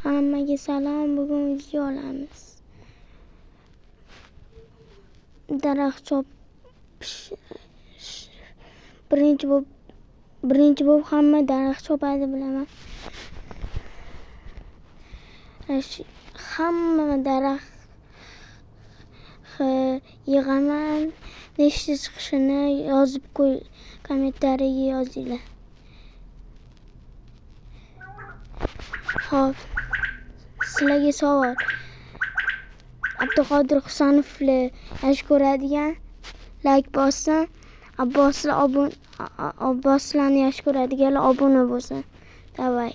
Hammaga salom. Bugun video olamiz. Daraxt chopish birinchi bo'lib hamma daraxt chopadi bilaman. Hamma daraxt yig'aman. Nechta chiqishini yozib qo'y, kommentariyaga yozinglar. Xo'p, sizlarga savol. Abduqodir Husanovni yaxshi ko'radigan like bossin. Abboslarni yaxshi ko'radiganlar obuna bo'lsin. Davay.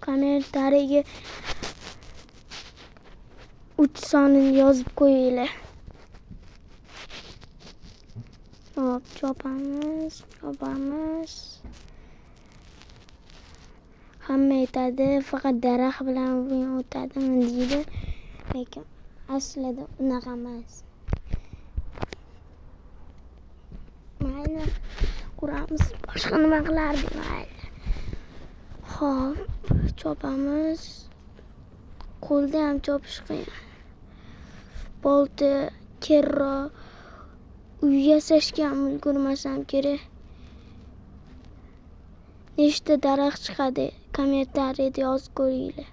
Kommentariyaga 3 sonini yozib qo'yinglar. Hop, chopamiz. Hamma aytadi, faqat daraxt bilan o'tadimi deydi. Lekin aslida unaqa emas. Mayli, quramiz. Boshqa nima qilardik, mayli. Hop, chopamiz. Qo'lda ham chopish qiyin. Bolta, kerro, uy yasashga ham ulgurmasam kerak. Nechta daraxt chiqadi? Kommentariyada yozib qo'yinglar.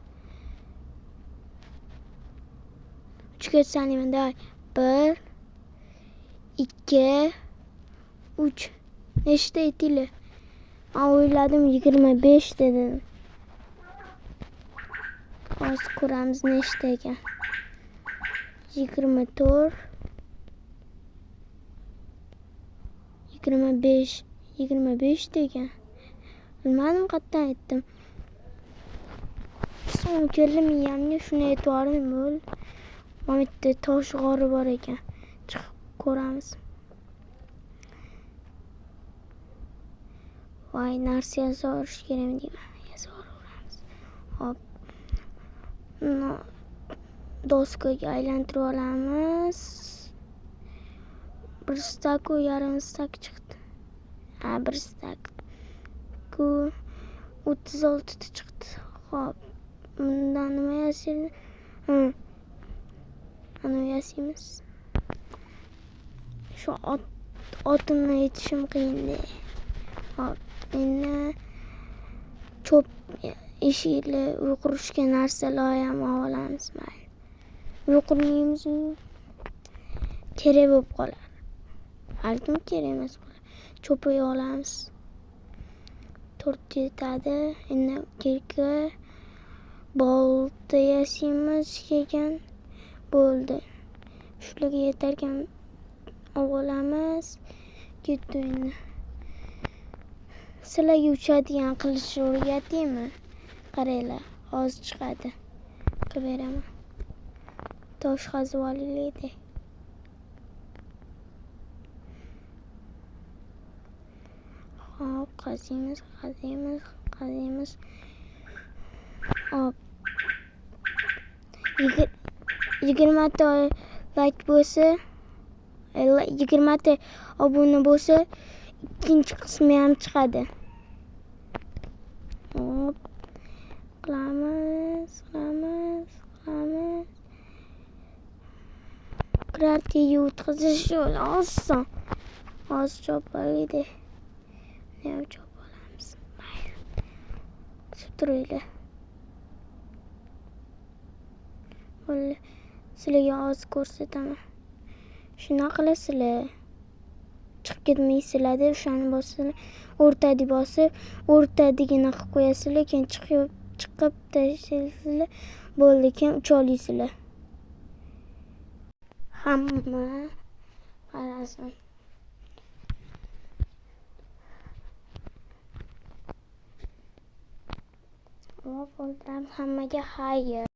3ga sanayman. 1 2 3. Nechta aytinglar? Men o'yladim 25 dedim. Hozir ko'ramiz nechta ekan. 24 25 degan. Bilmadim qatdan aytdim. So'ng keldim miyamga shuni aytvorim bo'l. Mana bitta tosh g'ori bor ekan. Chiqib ko'ramiz. Voy, narsa yasorish kerak deyman. Yasoraveramiz. Hop. Doskaga aylantirib olamiz. 1 stak u yarim stak chiqdi. 1 stak. 36 ta chiqdi. Hop. Bundan nima yasaydi? Ana yasaymiz. Shu otimni yetishim qiyin-da. Hop. Endi cho'p eshiklar uy qurishga narsalar ham olamiz. Mayli. Uy qurmaymiz. Kerak bo'lib qolar. Balkim kerak emas bo'lar. Cho'pni olamiz. 4 yetadi. Endi kirka, bolta yasaymiz ekan. Bo'ldi. Shularga yetarkan olamiz. Ketdi endi. Sizlarga uchadigan qilish o'rgataymi? Qaranglar, hozir chiqadi. Qilib beraman. Tosh qazib olaylik-da. Hop, qaziymiz. Hop. 20 ta like bo'lsa, 20 ta obuna bo'lsa, ikkinchi qismi ham chiqadi. Hop. Qilamiz. Kratga o'tkazish yo'li oson. Hozir chopalaydi. Nima chopolamiz? Mayli. Suturaylar. Bo'ldi. Sizlarga hozir ko'rsataman. Shuna qilasizlar. Chiqib ketmaysizlar-da, o'shani bosinglar. O'rtadagi bosib, o'rtadigini qilib qo'yasizlar, keyin chiqib tashlaysizlar. Bo'ldi, keyin ucha olasizlar. Hamma qarasin. Hop, hammaga xayr.